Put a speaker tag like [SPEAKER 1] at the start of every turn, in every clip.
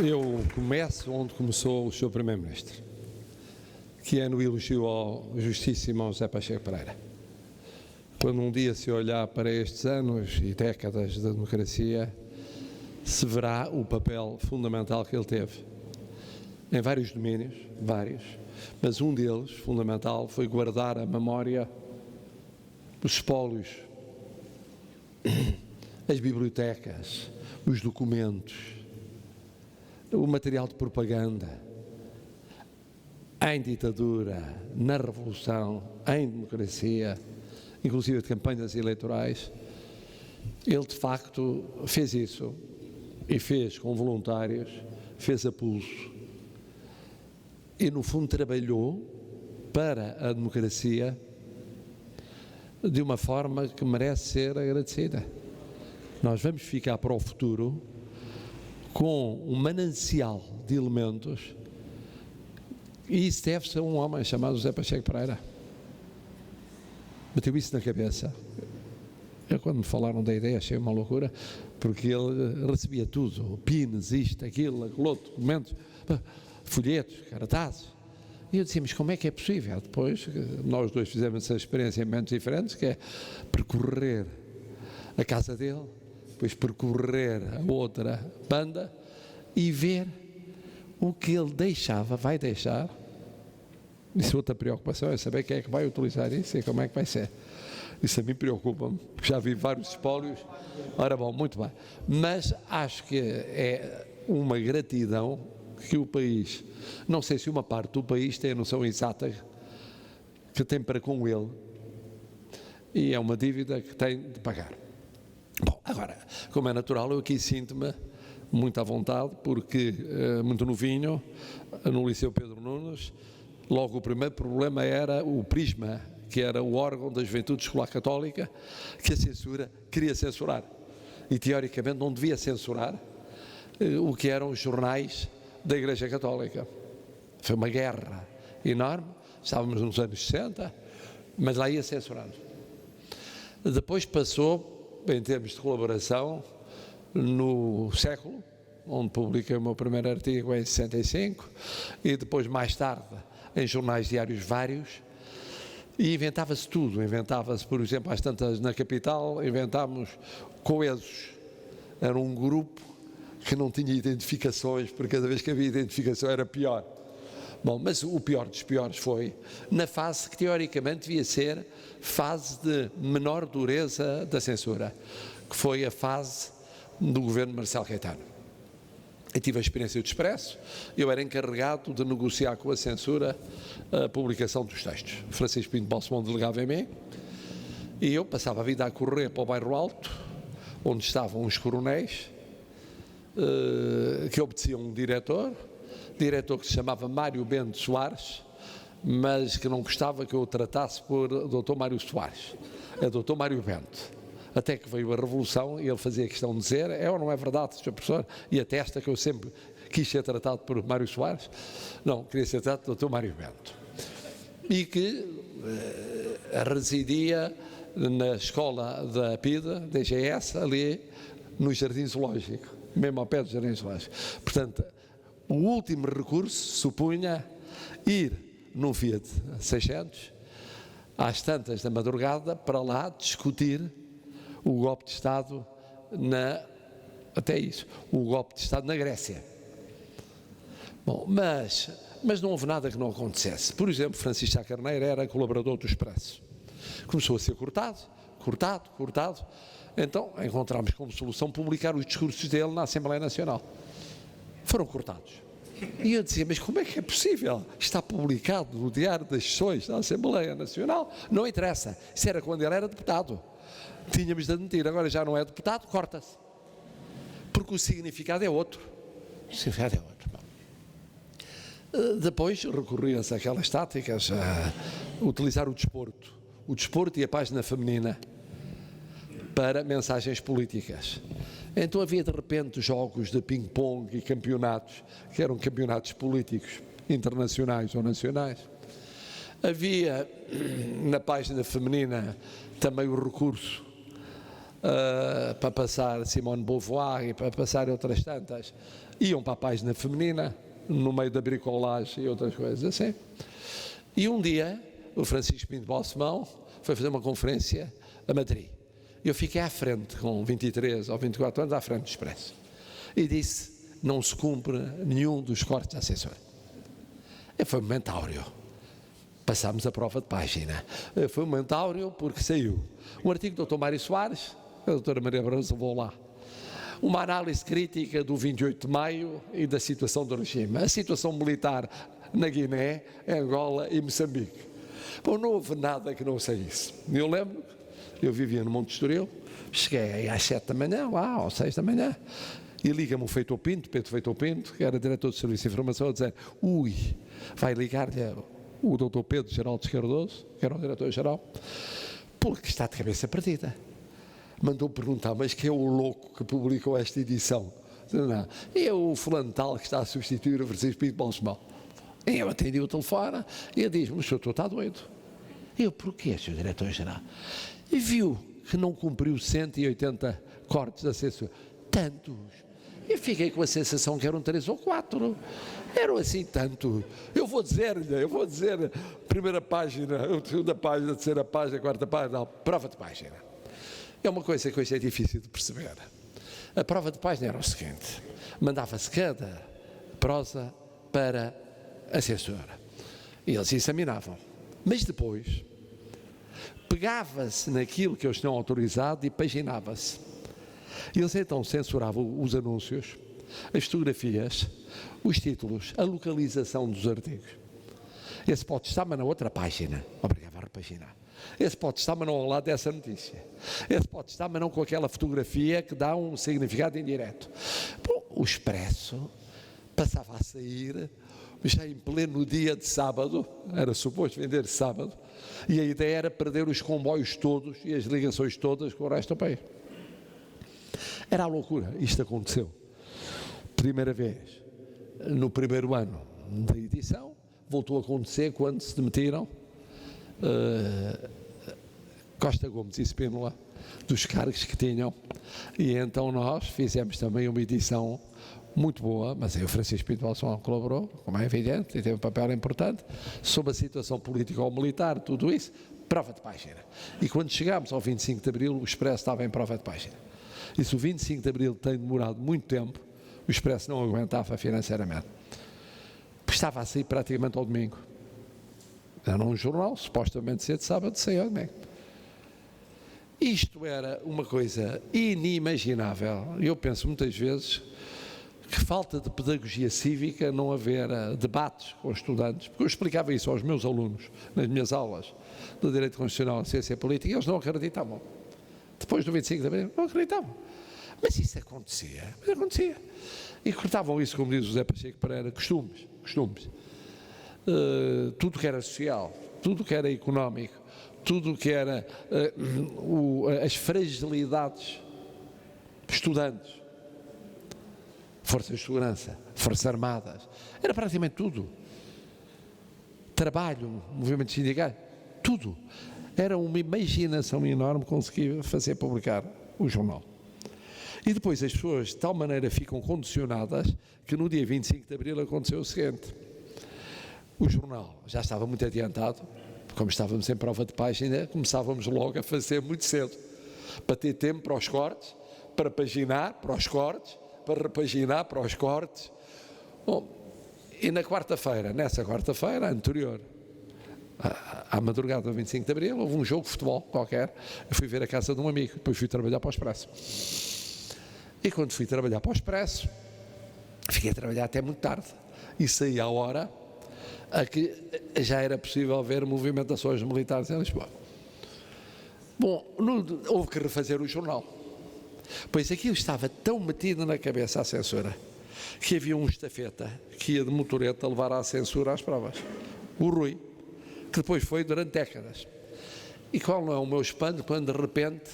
[SPEAKER 1] Eu começo onde começou o Sr. Primeiro-Ministro, que é no elogio ao justíssimo José Pacheco Pereira. Quando um dia se olhar para estes anos e décadas de democracia, se verá o papel fundamental que ele teve em vários domínios, mas um deles, fundamental, foi guardar a memória, os espólios, as bibliotecas, os documentos, o material de propaganda, em ditadura, na revolução, em democracia, inclusive de campanhas eleitorais. Ele de facto fez isso e fez com voluntários, fez a pulso e no fundo trabalhou para a democracia de uma forma que merece ser agradecida. Nós vamos ficar para o futuro com um manancial de elementos, e isso deve-se a um homem chamado José Pacheco Pereira. Meteu isso na cabeça. Eu, quando me falaram da ideia, achei uma loucura, porque ele recebia tudo, pines, isto, aquilo, aquele outro, documentos, folhetos, cartazes. E eu dizia, mas como é que é possível? Depois, nós dois fizemos essa experiência em momentos diferentes, que é percorrer a casa dele, depois percorrer a outra banda e ver o que ele deixava, vai deixar. Isso é outra preocupação, é saber quem é que vai utilizar isso e como é que vai ser. Isso a mim preocupa-me, já vi vários espólios. Ora bom, muito bem. Mas acho que é uma gratidão que o país, não sei se uma parte do país tem a noção exata que tem para com ele, e é uma dívida que tem de pagar. Bom, agora, como é natural, eu aqui sinto-me muito à vontade, porque muito novinho, no Liceu Pedro Nunes, logo o primeiro problema era o Prisma, que era o órgão da Juventude Escolar Católica, que a censura queria censurar, e teoricamente não devia censurar o que eram os jornais da Igreja Católica. Foi uma guerra enorme, estávamos nos anos 60, mas lá ia censurando. Depois passou, em termos de colaboração, no Século, onde publiquei o meu primeiro artigo em 65, e depois, mais tarde, em jornais diários vários, e inventava-se tudo. Inventava-se, por exemplo, às tantas na capital, inventámos Coesos. Era um grupo que não tinha identificações, porque cada vez que havia identificação era pior. Bom, mas o pior dos piores foi na fase que teoricamente devia ser fase de menor dureza da censura, que foi a fase do governo de Marcelo Caetano. Eu tive a experiência do Expresso, eu era encarregado de negociar com a censura a publicação dos textos. Francisco Pinto Balsemão delegava em mim, e eu passava a vida a correr para o Bairro Alto, onde estavam os coronéis, que obedeciam um diretor que se chamava Mário Bento Soares, mas que não gostava que eu o tratasse por Dr. Mário Soares, é Dr. Mário Bento. Até que veio a Revolução e ele fazia questão de dizer, é ou não é verdade, Sr. Professor, e atesta que eu sempre quis ser tratado por Mário Soares, não, queria ser tratado por Dr. Mário Bento, e que residia na escola da PIDE, DGS, ali no Jardim Zoológico, mesmo ao pé do Jardim Zoológico. Portanto, o último recurso supunha ir num Fiat 600, às tantas da madrugada, para lá discutir o golpe de Estado o golpe de Estado na Grécia. Bom, mas não houve nada que não acontecesse. Por exemplo, Francisco Sá Carneiro era colaborador do Expresso. Começou a ser cortado. Então encontramos como solução publicar os discursos dele na Assembleia Nacional. Foram cortados. E eu dizia, mas como é que é possível? Está publicado no Diário das Sessões da Assembleia Nacional. Não interessa. Isso era quando ele era deputado. Tínhamos de admitir, agora já não é deputado, corta-se. Porque o significado é outro. Depois recorria-se àquelas táticas, a utilizar o desporto e a página feminina para mensagens políticas. Então havia de repente jogos de ping-pong e campeonatos, que eram campeonatos políticos internacionais ou nacionais. Havia na página feminina também o recurso para passar Simone de Beauvoir e para passar outras tantas, iam para a página feminina, no meio da bricolagem e outras coisas assim. E um dia, o Francisco Pinto Balsemão foi fazer uma conferência a Madrid. Eu fiquei à frente, com 23 ou 24 anos, à frente do Expresso. E disse, não se cumpre nenhum dos cortes da assessora. E foi um momento áureo. Passámos a prova de página. Foi um momento áureo porque saiu um artigo do Dr. Mário Soares, a doutora Maria Barroso levou lá, uma análise crítica do 28 de maio e da situação do regime. A situação militar na Guiné, Angola e Moçambique. Bom, não houve nada que não saísse. Eu lembro, eu vivia no Monte Estoril, cheguei às 7 da manhã, lá, às 6 da manhã, e liga-me o Feitor Pinto, Pedro Feitor Pinto, que era diretor do Serviço de Informação, a dizer, vai ligar-lhe o doutor Pedro Geraldo Cardoso, que era o diretor-geral, porque está de cabeça perdida. Mandou perguntar, mas quem é o louco que publicou esta edição? Não, é o fulano tal que está a substituir o Francisco Pinto Balsemão. Eu atendi o telefone e ele diz-me, o senhor está doido. Eu, porquê, senhor diretor-geral? E viu que não cumpriu 180 cortes da censura. Tantos. Eu fiquei com a sensação que eram 3 ou 4. Eram assim tanto. Eu vou dizer, primeira página, segunda página, terceira página, quarta página, não, prova de página. É uma coisa que hoje é difícil de perceber. A prova de página era o seguinte, mandava-se cada prosa para a censura. E eles examinavam. Mas depois, pegava-se naquilo que eles tinham autorizado e paginava-se. Eles então censuravam os anúncios, as fotografias, os títulos, a localização dos artigos. Esse pode estar, mas na outra página. Obrigado a repaginar. Esse pode estar, mas não ao lado dessa notícia. Esse pode estar, mas não com aquela fotografia que dá um significado indireto. Bom, o Expresso passava a sair já em pleno dia de sábado, era suposto vender sábado, e a ideia era perder os comboios todos e as ligações todas com o resto do país. Era a loucura. Isto aconteceu. Primeira vez, no primeiro ano da edição, voltou a acontecer quando se demitiram Costa Gomes e Spínola dos cargos que tinham, e então nós fizemos também uma edição muito boa, mas aí o Francisco Pinto Balsemão colaborou, como é evidente, e teve um papel importante, sobre a situação política ou militar, tudo isso, prova de página. E quando chegámos ao 25 de Abril, o Expresso estava em prova de página. E se o 25 de Abril tem demorado muito tempo, o Expresso não aguentava financeiramente. Estava a sair praticamente ao domingo. Era um jornal, supostamente ser de sábado, saía ao domingo. Isto era uma coisa inimaginável. Eu penso muitas vezes que falta de pedagogia cívica não haver debates com os estudantes, porque eu explicava isso aos meus alunos nas minhas aulas de Direito Constitucional e Ciência Política, e eles não acreditavam. Depois do 25 de Abril, não acreditavam. Mas isso acontecia. E cortavam isso, como diz o José Pacheco Pereira, costumes. Tudo que era social, tudo que era económico, tudo que era as fragilidades, estudantes, forças de segurança, forças armadas, era praticamente tudo. Trabalho, movimentos sindicais, tudo. Era uma imaginação enorme conseguir fazer publicar o jornal. E depois as pessoas de tal maneira ficam condicionadas que no dia 25 de Abril aconteceu o seguinte. O jornal já estava muito adiantado, como estávamos em prova de página, começávamos logo a fazer muito cedo, para ter tempo para os cortes, para paginar para os cortes, para repaginar para os cortes. Bom, e nessa quarta-feira anterior, à madrugada do 25 de Abril, houve um jogo de futebol qualquer, eu fui ver a casa de um amigo, depois fui trabalhar para o Expresso. E quando fui trabalhar para o Expresso, fiquei a trabalhar até muito tarde, e saí à hora a que já era possível ver movimentações militares em Lisboa. Bom, houve que refazer o jornal, pois aquilo estava tão metido na cabeça, a censura, que havia um estafeta que ia de motoreta levar a censura às provas, o Rui, que depois foi durante décadas. E qual não é o meu espanto quando de repente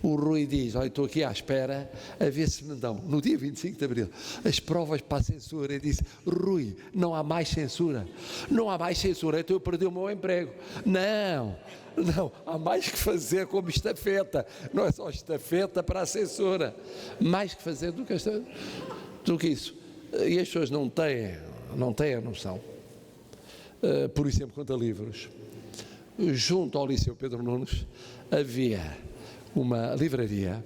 [SPEAKER 1] o Rui diz, olha, estou aqui à espera a ver se me dão, no dia 25 de Abril, as provas para a censura. E disse, Rui, não há mais censura, então eu perdi o meu emprego. Não, Não, há mais que fazer como estafeta, não é só estafeta para a censura, mais que fazer do que isso. E as pessoas não têm a noção. Por exemplo, quanto a livros, junto ao Liceu Pedro Nunes havia uma livraria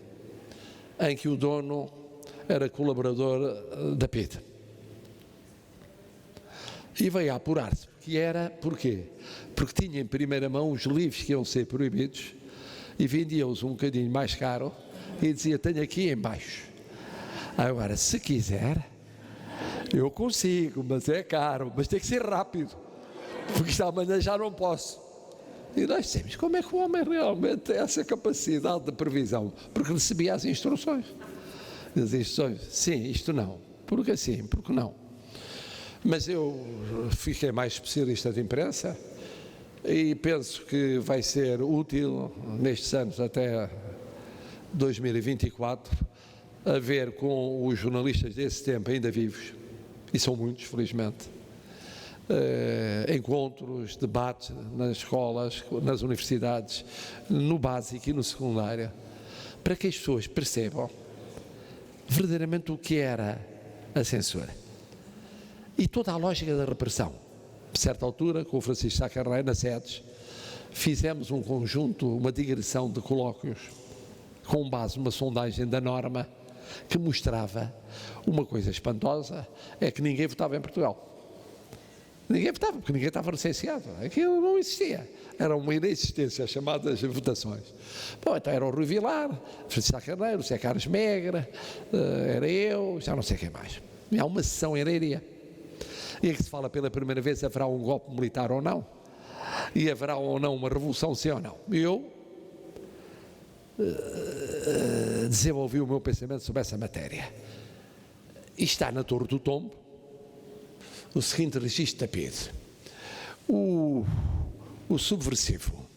[SPEAKER 1] em que o dono era colaborador da PIDE. E veio a apurar-se, porquê? Porque tinha em primeira mão os livros que iam ser proibidos e vendia-os um bocadinho mais caro e dizia, tenho aqui em baixo. Agora, se quiser, eu consigo, mas é caro, mas tem que ser rápido, porque isto amanhã já não posso. E nós dissemos, como é que o homem realmente tem essa capacidade de previsão? Porque recebia as instruções. As instruções, sim, isto não, porque sim, porque não. Mas eu fiquei mais especialista de imprensa e penso que vai ser útil nestes anos até 2024 a ver com os jornalistas desse tempo ainda vivos, e são muitos, felizmente, encontros, debates nas escolas, nas universidades, no básico e no secundário, para que as pessoas percebam verdadeiramente o que era a censura. E toda a lógica da repressão. A certa altura, com o Francisco Sá Carneiro, na SEDES, fizemos um conjunto, uma digressão de colóquios, com base numa sondagem da Norma, que mostrava uma coisa espantosa, é que ninguém votava em Portugal. Ninguém votava, porque ninguém estava licenciado. Aquilo não existia. Era uma inexistência, as chamadas votações. Bom, então era o Rui Vilar, Francisco Sá Carneiro, o Zé Carlos Megra, era eu, já não sei quem mais. E há uma sessão em Leiria, em que se fala pela primeira vez, haverá um golpe militar ou não, e haverá ou não uma revolução, sim ou não. Eu desenvolvi o meu pensamento sobre essa matéria. E está na Torre do Tombo o seguinte registro da PIDE. O subversivo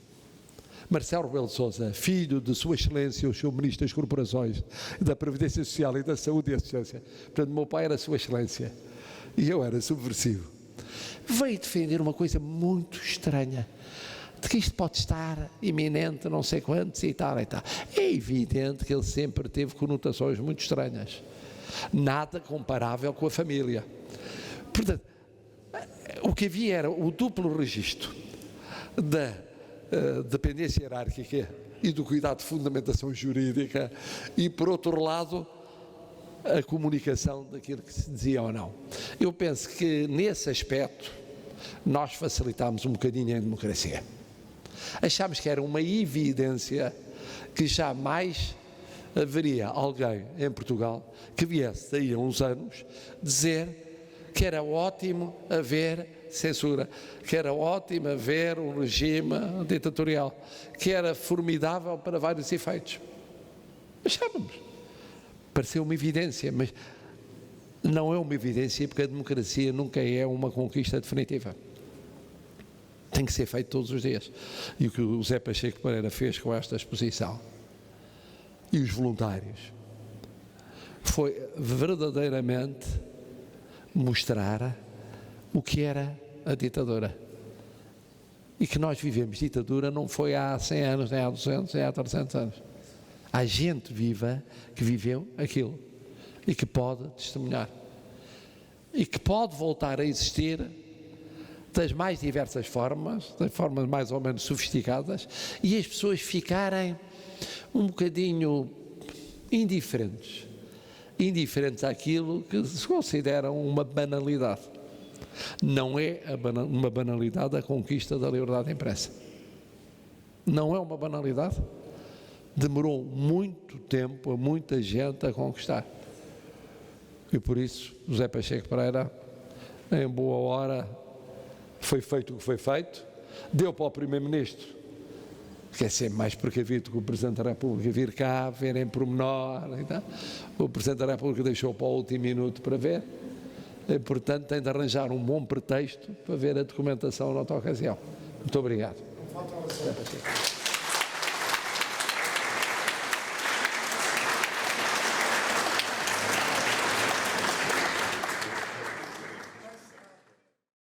[SPEAKER 1] Marcelo Rebelo de Sousa, filho de Sua Excelência, o Sr. Ministro das Corporações, da Previdência Social e da Saúde e Assistência. Portanto, meu pai era Sua Excelência e eu era subversivo. Veio defender uma coisa muito estranha, de que isto pode estar iminente, não sei quantos e tal e tal. É evidente que ele sempre teve conotações muito estranhas. Nada comparável com a família. Portanto, o que havia era o duplo registro da dependência hierárquica e do cuidado de fundamentação jurídica e, por outro lado, a comunicação daquilo que se dizia ou não. Eu penso que, nesse aspecto, nós facilitámos um bocadinho a democracia. Achámos que era uma evidência que jamais haveria alguém em Portugal que viesse daí a uns anos dizer que era ótimo haver censura, que era ótimo haver um regime ditatorial, que era formidável para vários efeitos. Achávamos. Pareceu uma evidência, mas não é uma evidência porque a democracia nunca é uma conquista definitiva. Tem que ser feito todos os dias. E o que o Zé Pacheco Pereira fez com esta exposição e os voluntários foi verdadeiramente mostrar o que era a ditadura. E que nós vivemos ditadura não foi há 100 anos, nem há 200, nem há 300 anos. Há gente viva que viveu aquilo e que pode testemunhar. E que pode voltar a existir das mais diversas formas, das formas mais ou menos sofisticadas, e as pessoas ficarem um bocadinho indiferentes àquilo que se considera uma banalidade. Não é uma banalidade a conquista da liberdade de imprensa. Não é uma banalidade. Demorou muito tempo a muita gente a conquistar. E por isso, José Pacheco Pereira, em boa hora, foi feito o que foi feito, deu para o Primeiro-Ministro, que é sempre mais precavido que o Presidente da República, vir cá, ver em pormenor, então, o Presidente da República deixou para o último minuto para ver, e, portanto tem de arranjar um bom pretexto para ver a documentação noutra ocasião. Muito obrigado.